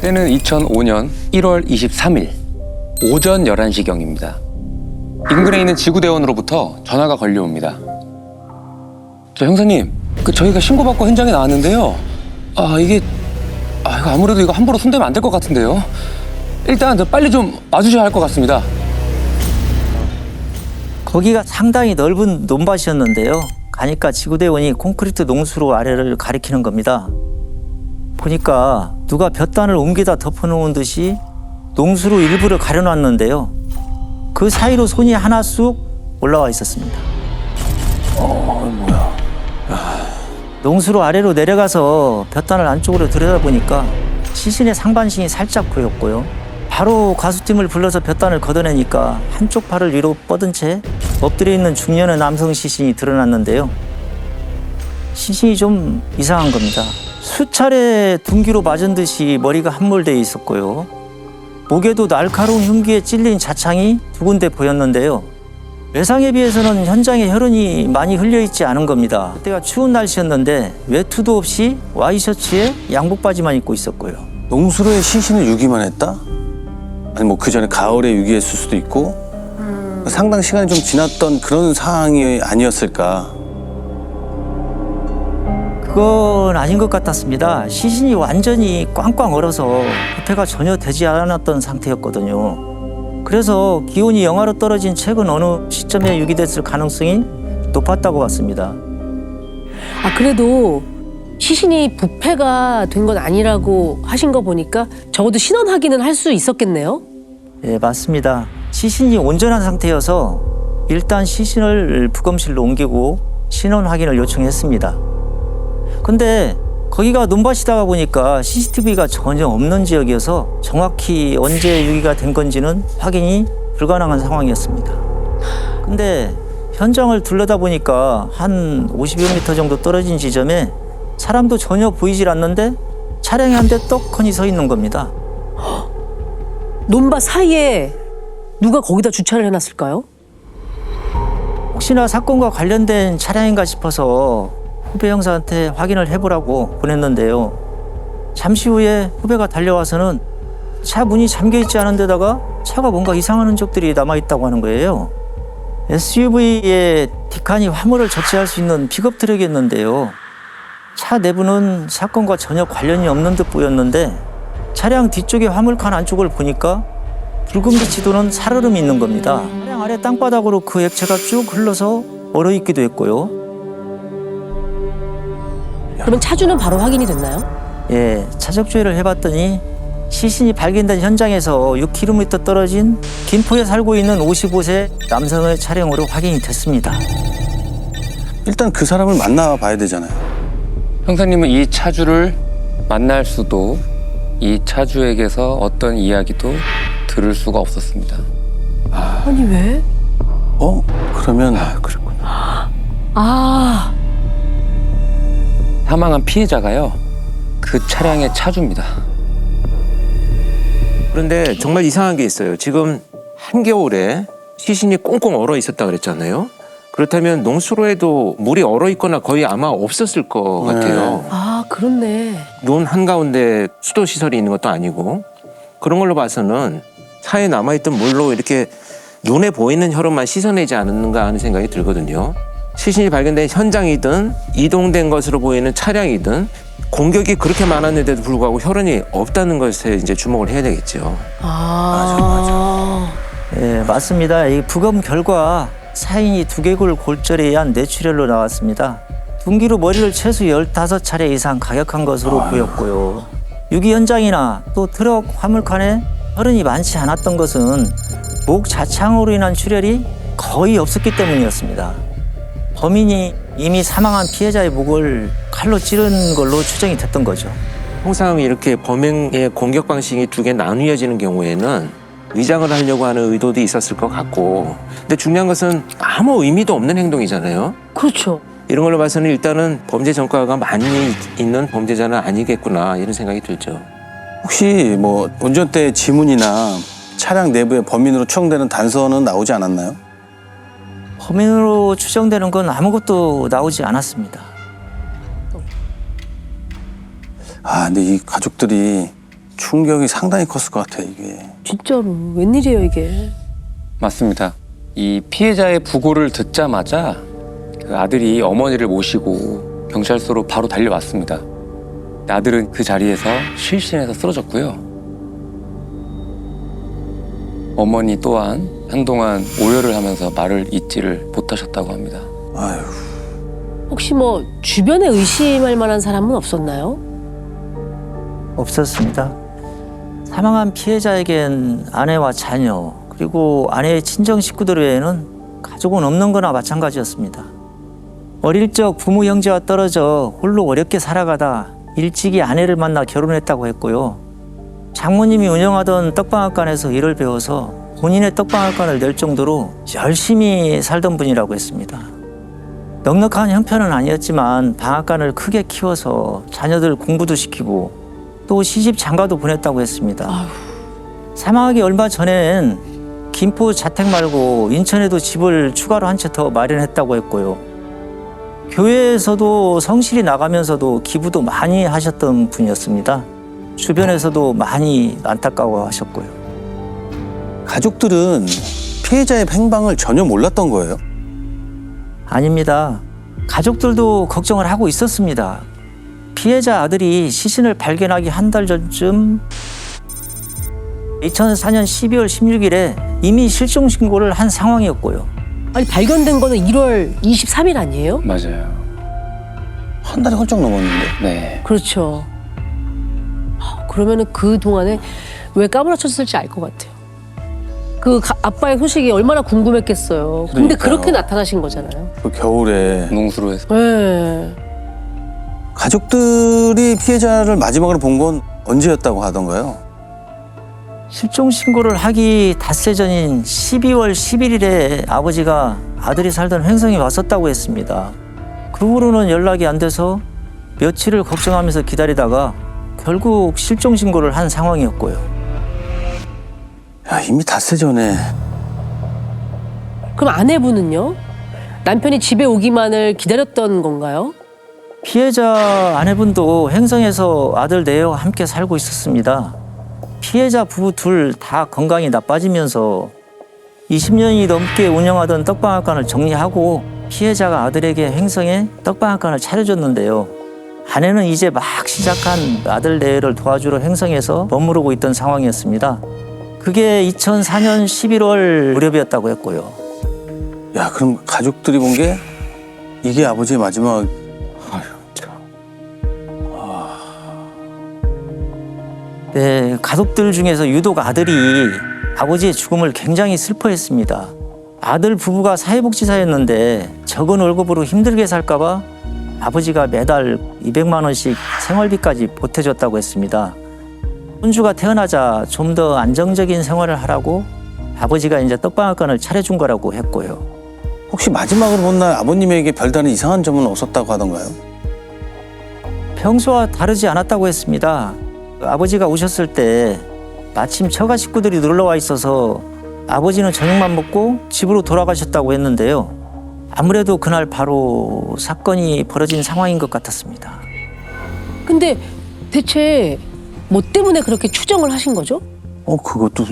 때는 2005년 1월 23일 오전 11시경입니다. 인근에 있는 지구대원으로부터 전화가 걸려옵니다. 저 형사님, 저희가 신고받고 현장에 나왔는데요. 이거 아무래도 이거 함부로 손대면 안 될 것 같은데요. 일단 빨리 좀 와주셔야 할 것 같습니다. 거기가 상당히 넓은 논밭이었는데요. 가니까 지구대원이 콘크리트 농수로 아래를 가리키는 겁니다. 보니까 누가 볕단을 옮기다 덮어놓은 듯이 농수로 일부를 가려놨는데요. 그 사이로 손이 하나 쑥 올라와 있었습니다. 뭐야. 농수로 아래로 내려가서 볕단을 안쪽으로 들여다보니까 시신의 상반신이 살짝 보였고요. 바로 가수팀을 불러서 볕단을 걷어내니까 한쪽 팔을 위로 뻗은 채 엎드려 있는 중년의 남성 시신이 드러났는데요. 시신이 좀 이상한 겁니다. 수차례 둔기로 맞은 듯이 머리가 함몰되어 있었고요. 목에도 날카로운 흉기에 찔린 자창이 두 군데 보였는데요. 외상에 비해서는 현장에 혈흔이 많이 흘려있지 않은 겁니다. 그때가 추운 날씨였는데 외투도 없이 와이셔츠에 양복바지만 입고 있었고요. 농수로에 시신을 유기만 했다? 아니 뭐 그 전에 가을에 유기했을 수도 있고 상당 시간이 좀 지났던 그런 상황이 아니었을까. 그건 아닌 것 같았습니다. 시신이 완전히 꽝꽝 얼어서 부패가 전혀 되지 않았던 상태였거든요. 그래서 기온이 영하로 떨어진 최근 어느 시점에 유기됐을 가능성이 높았다고 봤습니다. 그래도 시신이 부패가 된 건 아니라고 하신 거 보니까 적어도 신원 확인은 할 수 있었겠네요? 네, 맞습니다. 시신이 온전한 상태여서 일단 시신을 부검실로 옮기고 신원 확인을 요청했습니다. 근데 거기가 논밭이다 보니까 CCTV가 전혀 없는 지역이어서 정확히 언제 유기가 된 건지는 확인이 불가능한 상황이었습니다. 근데 현장을 둘러다보니까 한 50여 미터 정도 떨어진 지점에 사람도 전혀 보이질 않는데 차량이 한 대 떡하니 서 있는 겁니다. 논밭 사이에 누가 거기다 주차를 해놨을까요? 혹시나 사건과 관련된 차량인가 싶어서 후배 형사한테 확인을 해보라고 보냈는데요. 잠시 후에 후배가 달려와서는 차 문이 잠겨있지 않은 데다가 차가 뭔가 이상한 흔적들이 남아있다고 하는 거예요. SUV에 뒷칸이 화물을 적재할 수 있는 픽업 트럭이었는데요. 차 내부는 사건과 전혀 관련이 없는 듯 보였는데 차량 뒤쪽의 화물칸 안쪽을 보니까 붉은빛이 도는 살얼음이 있는 겁니다. 차량 아래 땅바닥으로 그 액체가 쭉 흘러서 얼어있기도 했고요. 그러면 차주는 바로 확인이 됐나요? 예, 차적 조회를 해봤더니 시신이 발견된 현장에서 6km 떨어진 김포에 살고 있는 55세 남성의 차량으로 확인이 됐습니다. 일단 그 사람을 만나봐야 되잖아요. 형사님은 이 차주를 만날 수도 이 차주에게서 어떤 이야기도 들을 수가 없었습니다. 아니 왜? 그러면 그렇구나. 사망한 피해자가요, 그 차량의 차주입니다. 그런데 정말 이상한 게 있어요. 지금 한겨울에 시신이 꽁꽁 얼어 있었다 그랬잖아요. 그렇다면 농수로에도 물이 얼어 있거나 거의 아마 없었을 것 같아요. 그렇네. 논 한가운데 수도 시설이 있는 것도 아니고 그런 걸로 봐서는 차에 남아있던 물로 이렇게 눈에 보이는 혈흔만 씻어내지 않았는가 하는 생각이 들거든요. 시신이 발견된 현장이든 이동된 것으로 보이는 차량이든 공격이 그렇게 많았는데도 불구하고 혈흔이 없다는 것에 이제 주목을 해야 되겠죠. 맞아. 예, 맞습니다. 이 부검 결과 사인이 두개골 골절에 의한 뇌출혈로 나왔습니다. 둔기로 머리를 최소 15차례 이상 가격한 것으로 보였고요. 유기 현장이나 또 트럭 화물칸에 혈흔이 많지 않았던 것은 목 자창으로 인한 출혈이 거의 없었기 때문이었습니다. 범인이 이미 사망한 피해자의 목을 칼로 찌른 걸로 추정이 됐던 거죠. 항상 이렇게 범행의 공격 방식이 두 개 나뉘어지는 경우에는 위장을 하려고 하는 의도도 있었을 것 같고, 근데 중요한 것은 아무 의미도 없는 행동이잖아요. 그렇죠. 이런 걸로 봐서는 일단은 범죄 전과가 많이 있는 범죄자는 아니겠구나 이런 생각이 들죠. 혹시 뭐 운전대 지문이나 차량 내부에 범인으로 추정되는 단서는 나오지 않았나요? 범인으로 추정되는 건 아무것도 나오지 않았습니다. 근데 이 가족들이 충격이 상당히 컸을 것 같아 이게. 진짜로 웬일이에요 이게. 맞습니다. 이 피해자의 부고를 듣자마자 그 아들이 어머니를 모시고 경찰서로 바로 달려왔습니다. 아들은 그 자리에서 실신해서 쓰러졌고요. 어머니 또한 한동안 오열을 하면서 말을 잇지를 못하셨다고 합니다. 아유. 혹시 뭐 주변에 의심할 만한 사람은 없었나요? 없었습니다. 사망한 피해자에겐 아내와 자녀 그리고 아내의 친정 식구들 외에는 가족은 없는 거나 마찬가지였습니다. 어릴 적 부모 형제와 떨어져 홀로 어렵게 살아가다 일찍이 아내를 만나 결혼했다고 했고요. 장모님이 운영하던 떡방앗간에서 일을 배워서 본인의 떡방앗간을 낼 정도로 열심히 살던 분이라고 했습니다. 넉넉한 형편은 아니었지만 방앗간을 크게 키워서 자녀들 공부도 시키고 또 시집 장가도 보냈다고 했습니다. 아휴. 사망하기 얼마 전엔 김포 자택 말고 인천에도 집을 추가로 한 채 더 마련했다고 했고요. 교회에서도 성실히 나가면서도 기부도 많이 하셨던 분이었습니다. 주변에서도 많이 안타까워하셨고요. 가족들은 피해자의 행방을 전혀 몰랐던 거예요? 아닙니다. 가족들도 걱정을 하고 있었습니다. 피해자 아들이 시신을 발견하기 한 달 전쯤 2004년 12월 16일에 이미 실종 신고를 한 상황이었고요. 아니 발견된 거는 1월 23일 아니에요? 맞아요. 한 달이 훌쩍 넘었는데. 네. 그렇죠. 그러면은 그 동안에 왜 까무러쳤을지 알 것 같아요. 그 아빠의 소식이 얼마나 궁금했겠어요. 근데 그러니까요. 그렇게 나타나신 거잖아요. 그 겨울에 농수로 해서. 네. 가족들이 피해자를 마지막으로 본 건 언제였다고 하던가요? 실종 신고를 하기 닷새 전인 12월 11일에 아버지가 아들이 살던 횡성에 왔었다고 했습니다. 그 후로는 연락이 안 돼서 며칠을 걱정하면서 기다리다가 결국 실종 신고를 한 상황이었고요. 야, 이미 닷새 전에. 그럼 아내분은요? 남편이 집에 오기만을 기다렸던 건가요? 피해자 아내분도 횡성에서 아들 넷와 함께 살고 있었습니다. 피해자 부부 둘 다 건강이 나빠지면서 20년이 넘게 운영하던 떡방앗간을 정리하고 피해자가 아들에게 횡성에 떡방앗간을 차려줬는데요. 아내는 이제 막 시작한 아들 넷을 도와주러 횡성에서 머무르고 있던 상황이었습니다. 그게 2004년 11월 무렵이었다고 했고요. 야, 그럼 가족들이 본 게 이게 아버지의 마지막. 아휴, 참. 네, 가족들 중에서 유독 아들이 아버지의 죽음을 굉장히 슬퍼했습니다. 아들 부부가 사회복지사였는데 적은 월급으로 힘들게 살까봐 아버지가 매달 200만 원씩 생활비까지 보태줬다고 했습니다. 손주가 태어나자 좀 더 안정적인 생활을 하라고 아버지가 이제 떡방앗간을 차려준 거라고 했고요. 혹시 마지막으로 본 날 아버님에게 별다른 이상한 점은 없었다고 하던가요? 평소와 다르지 않았다고 했습니다. 아버지가 오셨을 때 마침 처가 식구들이 놀러와 있어서 아버지는 저녁만 먹고 집으로 돌아가셨다고 했는데요. 아무래도 그날 바로 사건이 벌어진 상황인 것 같았습니다. 근데 대체 뭐 때문에 그렇게 추정을 하신 거죠? 그것도.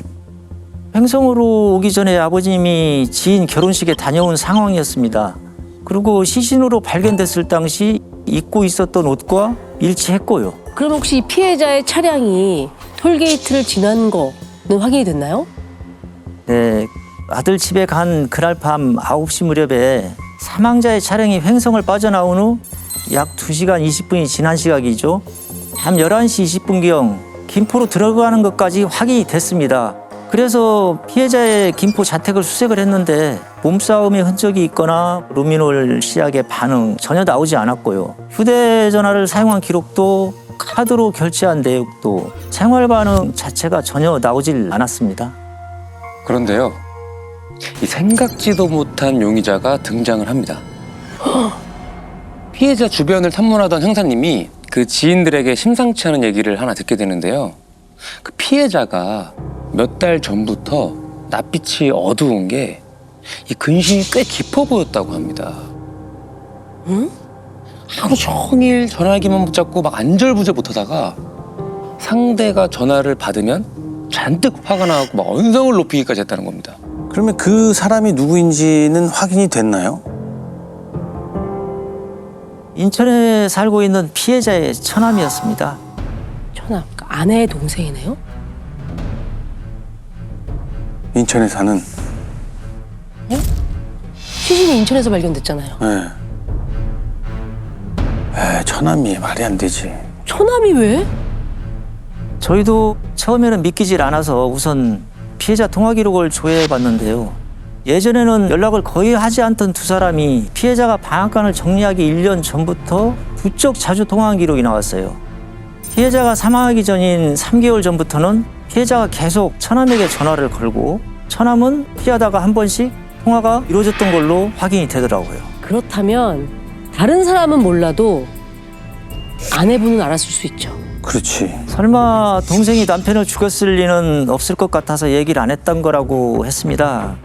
횡성으로 오기 전에 아버님이 지인 결혼식에 다녀온 상황이었습니다. 그리고 시신으로 발견됐을 당시 입고 있었던 옷과 일치했고요. 그럼 혹시 피해자의 차량이 톨게이트를 지난 거는 확인이 됐나요? 네, 아들 집에 간 그날 밤 9시 무렵에 사망자의 차량이 횡성을 빠져나온 후 약 2시간 20분이 지난 시각이죠. 밤 11시 20분경 김포로 들어가는 것까지 확인이 됐습니다. 그래서 피해자의 김포 자택을 수색을 했는데 몸싸움의 흔적이 있거나 루미놀 시약의 반응 전혀 나오지 않았고요. 휴대전화를 사용한 기록도 카드로 결제한 내역도 생활 반응 자체가 전혀 나오질 않았습니다. 그런데요. 이 생각지도 못한 용의자가 등장을 합니다. 피해자 주변을 탐문하던 형사님이 그 지인들에게 심상치 않은 얘기를 하나 듣게 되는데요. 그 피해자가 몇 달 전부터 낯빛이 어두운 게 이 근심이 꽤 깊어 보였다고 합니다. 응? 하루 종일 전화기만 붙잡고 막 안절부절 못하다가 상대가 전화를 받으면 잔뜩 화가 나고 막 언성을 높이기까지 했다는 겁니다. 그러면 그 사람이 누구인지는 확인이 됐나요? 인천에 살고 있는 피해자의 처남이었습니다. 천아, 그러니까 아내의 동생이네요? 인천에 사는. 시신이 인천에서 발견됐잖아요. 네. 처남이 말이 안 되지. 처남이 왜? 저희도 처음에는 믿기질 않아서 우선 피해자 통화 기록을 조회해 봤는데요. 예전에는 연락을 거의 하지 않던 두 사람이 피해자가 방앗간을 정리하기 1년 전부터 부쩍 자주 통화한 기록이 나왔어요. 피해자가 사망하기 전인 3개월 전부터는 피해자가 계속 처남에게 전화를 걸고 처남은 피하다가 한 번씩 통화가 이루어졌던 걸로 확인이 되더라고요. 그렇다면 다른 사람은 몰라도 아내분은 알았을 수 있죠. 그렇지. 설마 동생이 남편을 죽였을 리는 없을 것 같아서 얘기를 안 했던 거라고 했습니다.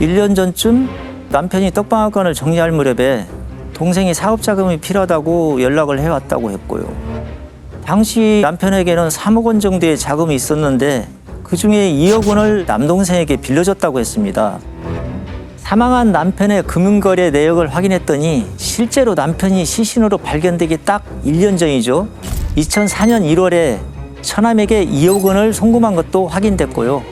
1년 전쯤 남편이 떡방앗간을 정리할 무렵에 동생이 사업 자금이 필요하다고 연락을 해왔다고 했고요. 당시 남편에게는 3억 원 정도의 자금이 있었는데 그중에 2억 원을 남동생에게 빌려줬다고 했습니다. 사망한 남편의 금융거래 내역을 확인했더니 실제로 남편이 시신으로 발견되기 딱 1년 전이죠. 2004년 1월에 처남에게 2억 원을 송금한 것도 확인됐고요.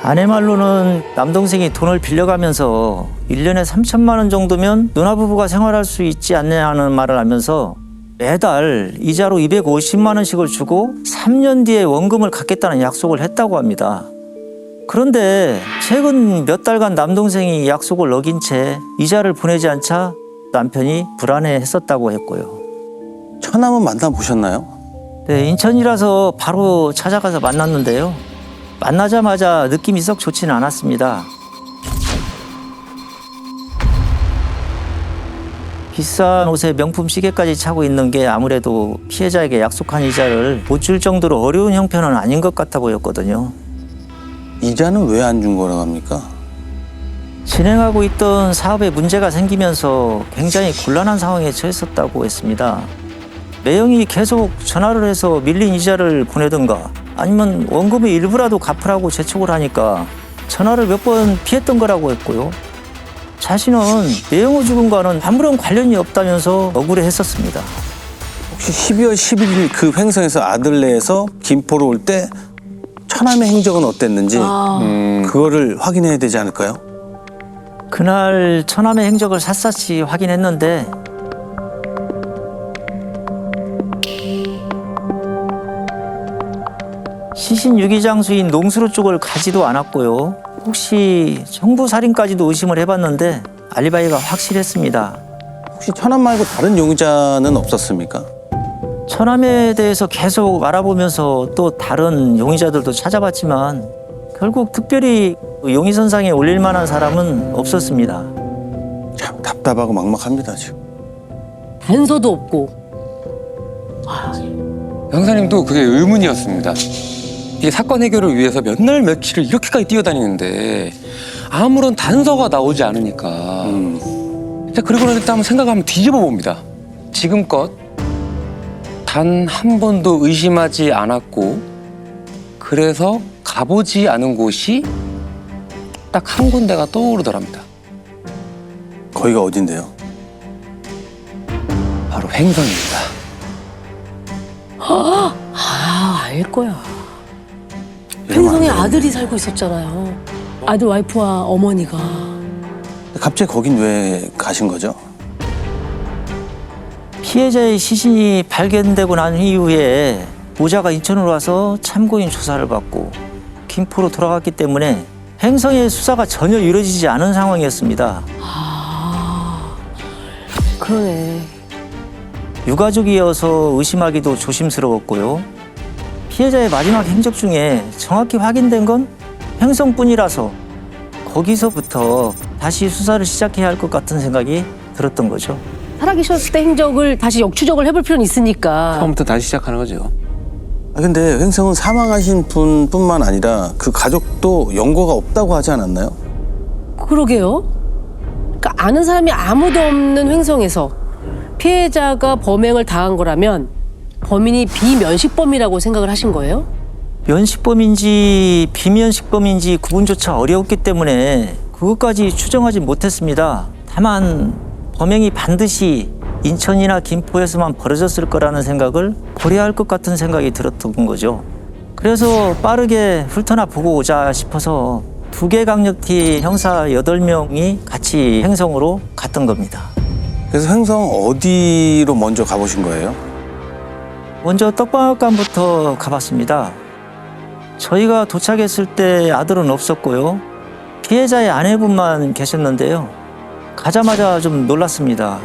아내 말로는 남동생이 돈을 빌려가면서 1년에 3천만 원 정도면 누나 부부가 생활할 수 있지 않냐는 말을 하면서 매달 이자로 250만 원씩을 주고 3년 뒤에 원금을 갚겠다는 약속을 했다고 합니다. 그런데 최근 몇 달간 남동생이 약속을 어긴 채 이자를 보내지 않자 남편이 불안해했었다고 했고요. 처남은 만나보셨나요? 네, 인천이라서 바로 찾아가서 만났는데요. 만나자마자 느낌이 썩 좋지는 않았습니다. 비싼 옷에 명품 시계까지 차고 있는 게 아무래도 피해자에게 약속한 이자를 못 줄 정도로 어려운 형편은 아닌 것 같아 보였거든요. 이자는 왜 안 준 거라고 합니까? 진행하고 있던 사업에 문제가 생기면서 굉장히 곤란한 상황에 처했었다고 했습니다. 매형이 계속 전화를 해서 밀린 이자를 보내든가 아니면 원금의 일부라도 갚으라고 재촉을 하니까 전화를 몇 번 피했던 거라고 했고요. 자신은 매형의 죽음과는 아무런 관련이 없다면서 억울해했었습니다. 혹시 12월 11일 그 횡성에서 아들네에서 김포로 올 때 처남의 행적은 어땠는지 그거를 확인해야 되지 않을까요? 그날 처남의 행적을 샅샅이 확인했는데 시신 유기장소인 농수로 쪽을 가지도 않았고요. 혹시 정부 살인까지도 의심을 해봤는데 알리바이가 확실했습니다. 혹시 처남 말고 다른 용의자는 없었습니까? 처남에 대해서 계속 알아보면서 또 다른 용의자들도 찾아봤지만 결국 특별히 용의선상에 올릴 만한 사람은 없었습니다. 참 답답하고 막막합니다 지금. 단서도 없고. 형사님도 그게 의문이었습니다. 이게 사건 해결을 위해서 몇 날 며칠을 이렇게까지 뛰어다니는데 아무런 단서가 나오지 않으니까 그리고 일단 한번 생각을 한번 뒤집어 봅니다. 지금껏 단 한 번도 의심하지 않았고 그래서 가보지 않은 곳이 딱 한 군데가 떠오르더랍니다. 거기가 어딘데요? 바로 횡성입니다. 알 거야. 횡성에 아들이 살고 있었잖아요. 아들 와이프와 어머니가. 갑자기 거긴 왜 가신 거죠? 피해자의 시신이 발견되고 난 이후에 모자가 인천으로 와서 참고인 조사를 받고 김포로 돌아갔기 때문에 횡성의 수사가 전혀 이루어지지 않은 상황이었습니다. 그러네. 유가족이어서 의심하기도 조심스러웠고요. 피해자의 마지막 행적 중에 정확히 확인된 건 횡성뿐이라서 거기서부터 다시 수사를 시작해야 할 것 같은 생각이 들었던 거죠. 살아계셨을 때 행적을 다시 역추적을 해볼 필요는 있으니까. 처음부터 다시 시작하는 거죠. 근데 횡성은 사망하신 분뿐만 아니라 그 가족도 연고가 없다고 하지 않았나요? 그러게요. 그러니까 아는 사람이 아무도 없는 횡성에서 피해자가 범행을 당한 거라면 범인이 비면식범이라고 생각을 하신 거예요? 면식범인지 비면식범인지 구분조차 어려웠기 때문에 그것까지 추정하지 못했습니다. 다만 범행이 반드시 인천이나 김포에서만 벌어졌을 거라는 생각을 고려할 것 같은 생각이 들었던 거죠. 그래서 빠르게 훑어나 보고 오자 싶어서 2개 강력티 형사 8명이 같이 행성으로 갔던 겁니다. 그래서 행성 어디로 먼저 가보신 거예요? 먼저 떡방앗간부터 가봤습니다. 저희가 도착했을 때 아들은 없었고요. 피해자의 아내분만 계셨는데요. 가자마자 좀 놀랐습니다.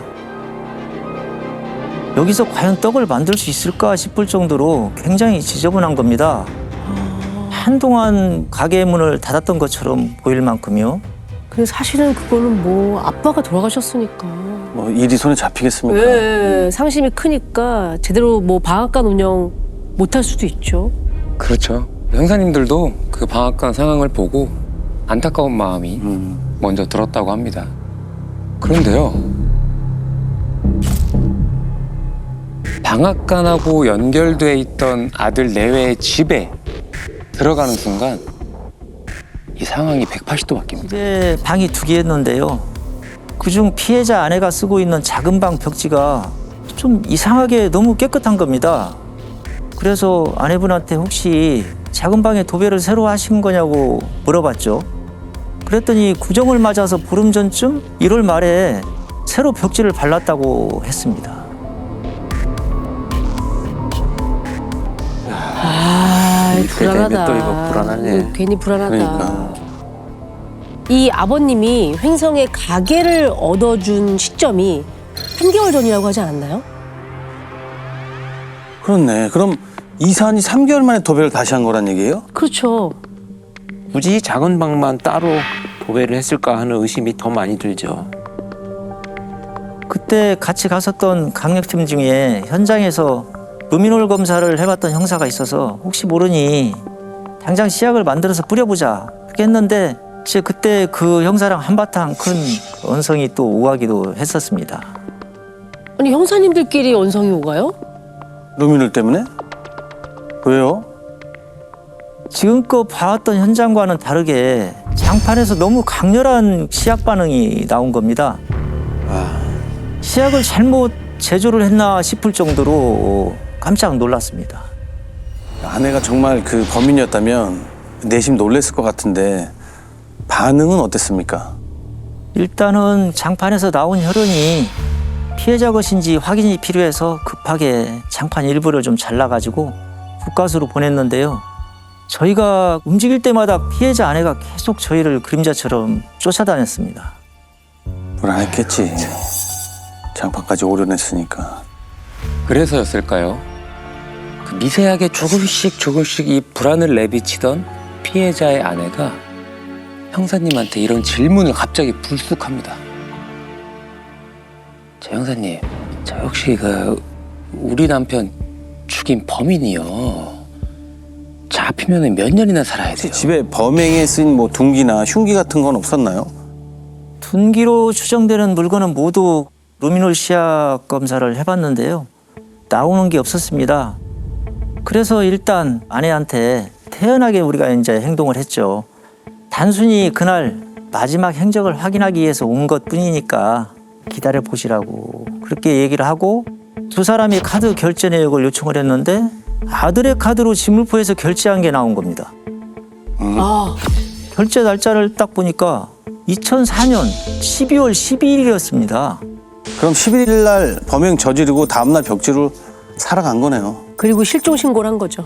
여기서 과연 떡을 만들 수 있을까 싶을 정도로 굉장히 지저분한 겁니다. 한동안 가게 문을 닫았던 것처럼 보일 만큼요. 근데 사실은 그거는 뭐 아빠가 돌아가셨으니까. 뭐 일이 손에 잡히겠습니까? 네, 상심이 크니까 제대로 뭐 방앗간 운영 못할 수도 있죠. 그렇죠. 형사님들도 그 방앗간 상황을 보고 안타까운 마음이 먼저 들었다고 합니다. 그런데요, 방앗간하고 연결돼 있던 아들 내외의 집에 들어가는 순간 이 상황이 180도 바뀝니다. 집에 방이 2개였는데요. 그중 피해자 아내가 쓰고 있는 작은 방 벽지가 좀 이상하게 너무 깨끗한 겁니다. 그래서 아내분한테 혹시 작은 방에 도배를 새로 하신 거냐고 물어봤죠. 그랬더니 구정을 맞아서 보름 전쯤 1월 말에 새로 벽지를 발랐다고 했습니다. 아, 이렇게 되면 불안하다. 또 이거 불안하네. 괜히 불안하다. 그러니까. 이 아버님이 횡성에 가게를 얻어준 시점이 3개월 전이라고 하지 않았나요? 그렇네. 그럼 이사한이 3개월 만에 도배를 다시 한 거란 얘기예요? 그렇죠. 굳이 작은 방만 따로 도배를 했을까 하는 의심이 더 많이 들죠. 그때 같이 갔었던 강력팀 중에 현장에서 루미놀 검사를 해봤던 형사가 있어서 혹시 모르니 당장 시약을 만들어서 뿌려보자 이렇게 했는데 이제 그때 그 형사랑 한바탕 큰 언성이 또 오가기도 했었습니다. 아니 형사님들끼리 언성이 오가요? 루미놀 때문에? 왜요? 지금껏 봐왔던 현장과는 다르게 장판에서 너무 강렬한 시약 반응이 나온 겁니다. 시약을 잘못 제조를 했나 싶을 정도로 깜짝 놀랐습니다. 아내가 정말 그 범인이었다면 내심 놀랬을 것 같은데 반응은 어땠습니까? 일단은 장판에서 나온 혈흔이 피해자 것인지 확인이 필요해서 급하게 장판 일부를 좀 잘라가지고 국가수로 보냈는데요. 저희가 움직일 때마다 피해자 아내가 계속 저희를 그림자처럼 쫓아다녔습니다. 불안했겠지. 장판까지 오려냈으니까. 그래서였을까요? 그 미세하게 조금씩 이 불안을 내비치던 피해자의 아내가 형사님한테 이런 질문을 갑자기 불쑥합니다. 저 형사님, 저 혹시 그 우리 남편 죽인 범인이요. 잡히면 몇 년이나 살아야 돼요? 집에 범행에 쓰인 뭐 둔기나 흉기 같은 건 없었나요? 둔기로 추정되는 물건은 모두 루미놀 시약 검사를 해봤는데요. 나오는 게 없었습니다. 그래서 일단 아내한테 태연하게 우리가 이제 행동을 했죠. 단순히 그날 마지막 행적을 확인하기 위해서 온 것 뿐이니까 기다려 보시라고 그렇게 얘기를 하고 두 사람이 카드 결제 내역을 요청을 했는데 아들의 카드로 지물포에서 결제한 게 나온 겁니다. 아, 결제 날짜를 딱 보니까 2004년 12월 12일이었습니다. 그럼 11일 날 범행 저지르고 다음날 벽지로 살아간 거네요. 그리고 실종 신고를 한 거죠.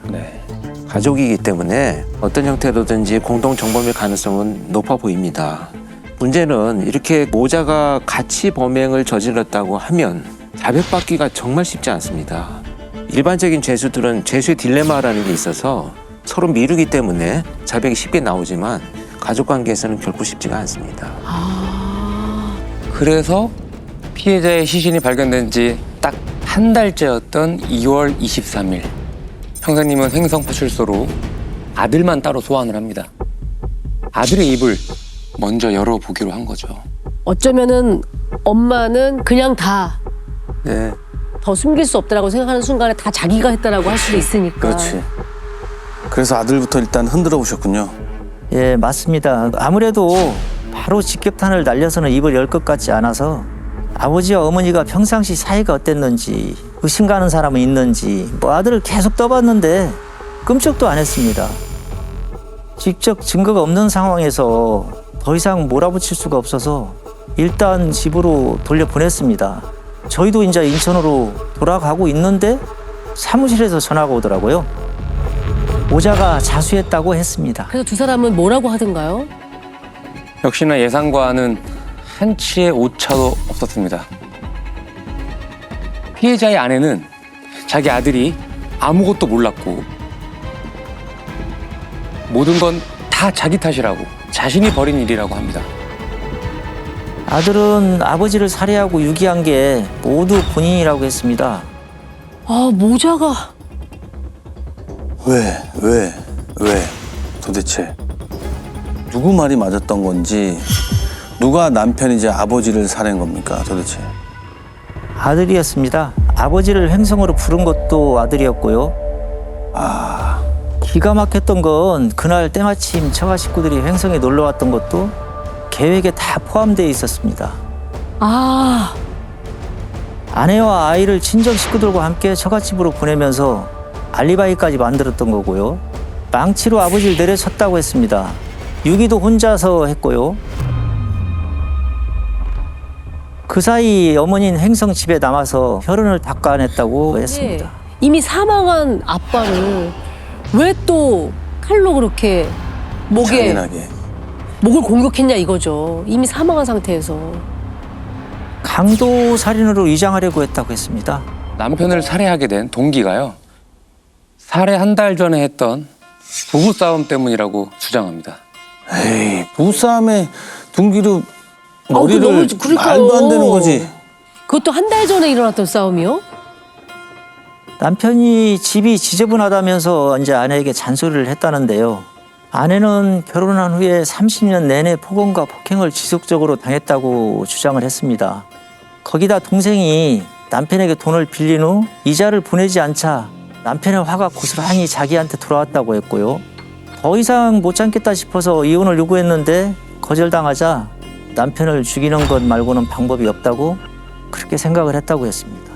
네. 가족이기 때문에 어떤 형태로든지 공동 정범일 가능성은 높아 보입니다. 문제는 이렇게 모자가 같이 범행을 저질렀다고 하면 자백받기가 정말 쉽지 않습니다. 일반적인 죄수들은 죄수의 딜레마라는 게 있어서 서로 미루기 때문에 자백이 쉽게 나오지만 가족관계에서는 결코 쉽지가 않습니다. 그래서 피해자의 시신이 발견된 지 딱 한 달째였던 2월 23일 형사님은 횡성 파출소로 아들만 따로 소환을 합니다. 아들의 입을 먼저 열어보기로 한 거죠. 어쩌면은 엄마는 그냥 다 네. 더 숨길 수 없다라고 생각하는 순간에 다 자기가 했다라고 할 수도 있으니까. 그렇지. 그래서 아들부터 일단 흔들어 보셨군요. 예, 맞습니다. 아무래도 바로 직격탄을 날려서는 입을 열 것 같지 않아서 아버지와 어머니가 평상시 사이가 어땠는지 의심 가는 사람은 있는지 뭐 아들을 계속 떠봤는데 끔찍도 안 했습니다. 직접 증거가 없는 상황에서 더 이상 몰아붙일 수가 없어서 일단 집으로 돌려보냈습니다. 저희도 이제 인천으로 돌아가고 있는데 사무실에서 전화가 오더라고요. 오자가 자수했다고 했습니다. 그래서 두 사람은 뭐라고 하던가요? 역시나 예상과는 한치의 오차도 없었습니다. 피해자의 아내는 자기 아들이 아무것도 몰랐고 모든 건 다 자기 탓이라고, 자신이 벌인 일이라고 합니다. 아들은 아버지를 살해하고 유기한 게 모두 본인이라고 했습니다. 아, 모자가. 왜? 도대체 누구 말이 맞았던 건지, 누가 남편이 이제 아버지를 살해한 겁니까 도대체? 아들이었습니다. 아버지를 횡성으로 부른 것도 아들이었고요. 기가 막혔던 건 그날 때마침 처가 식구들이 횡성에 놀러 왔던 것도 계획에 다 포함되어 있었습니다. 아, 아내와 아이를 친정 식구들과 함께 처갓집으로 보내면서 알리바이까지 만들었던 거고요. 망치로 아버지를 내려쳤다고 했습니다. 유기도 혼자서 했고요. 그 사이 어머니는 횡성 집에 남아서 혈흔을 닦아냈다고 했습니다. 이미 사망한 아빠를 왜 또 칼로 그렇게 잔인하게. 목을 공격했냐 이거죠. 이미 사망한 상태에서. 강도 살인으로 위장하려고 했다고 했습니다. 남편을 살해하게 된 동기가요, 살해 한 달 전에 했던 부부싸움 때문이라고 주장합니다. 에이, 부부싸움의 둥기로 머리를 너무 그러니까요. 말도 안 되는 거지. 그것도 한 달 전에 일어났던 싸움이요? 남편이 집이 지저분하다면서 이제 아내에게 잔소리를 했다는데요. 아내는 결혼한 후에 30년 내내 폭언과 폭행을 지속적으로 당했다고 주장을 했습니다. 거기다 동생이 남편에게 돈을 빌린 후 이자를 보내지 않자 남편의 화가 고스란히 자기한테 돌아왔다고 했고요. 더 이상 못 참겠다 싶어서 이혼을 요구했는데 거절당하자 남편을 죽이는 것 말고는 방법이 없다고 그렇게 생각을 했다고 했습니다.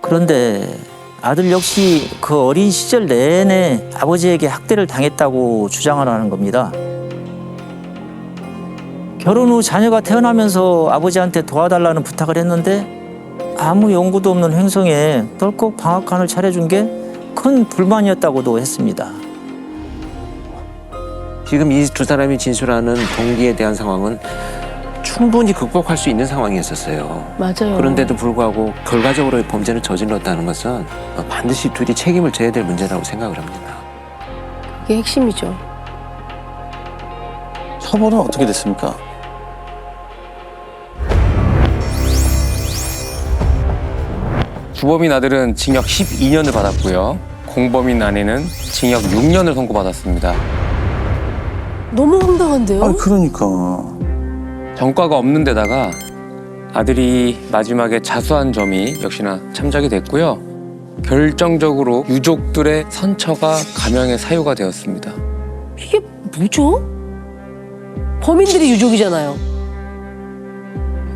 그런데 아들 역시 그 어린 시절 내내 아버지에게 학대를 당했다고 주장을 하는 겁니다. 결혼 후 자녀가 태어나면서 아버지한테 도와달라는 부탁을 했는데 아무 연고도 없는 횡성에 덜컥 방앗간을 차려준 게 큰 불만이었다고도 했습니다. 지금 이 두 사람이 진술하는 동기에 대한 상황은 충분히 극복할 수 있는 상황이었었어요. 맞아요. 그런데도 불구하고 결과적으로 범죄를 저질렀다는 것은 반드시 둘이 책임을 져야 될 문제라고 생각을 합니다. 그게 핵심이죠. 처벌은 어떻게 됐습니까? 주범인 아들은 징역 12년을 받았고요. 공범인 아내는 징역 6년을 선고받았습니다. 너무 황당한데요? 아, 그러니까. 전과가 없는 데다가 아들이 마지막에 자수한 점이 역시나 참작이 됐고요. 결정적으로 유족들의 선처가 감형의 사유가 되었습니다. 이게 뭐죠? 범인들이 유족이잖아요.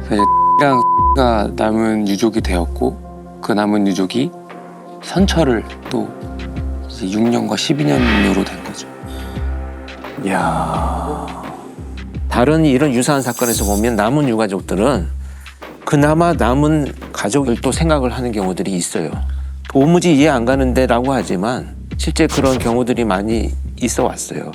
그래서 이제 가 남은 유족이 되었고 그 남은 유족이 선처를 또 이제 6년과 12년으로 된 거죠. 이야. 다른 이런 유사한 사건에서 보면 남은 유가족들은 그나마 남은 가족을 또 생각을 하는 경우들이 있어요. 도무지 이해 안 가는데라고 하지만 실제 그런 경우들이 많이 있어 왔어요.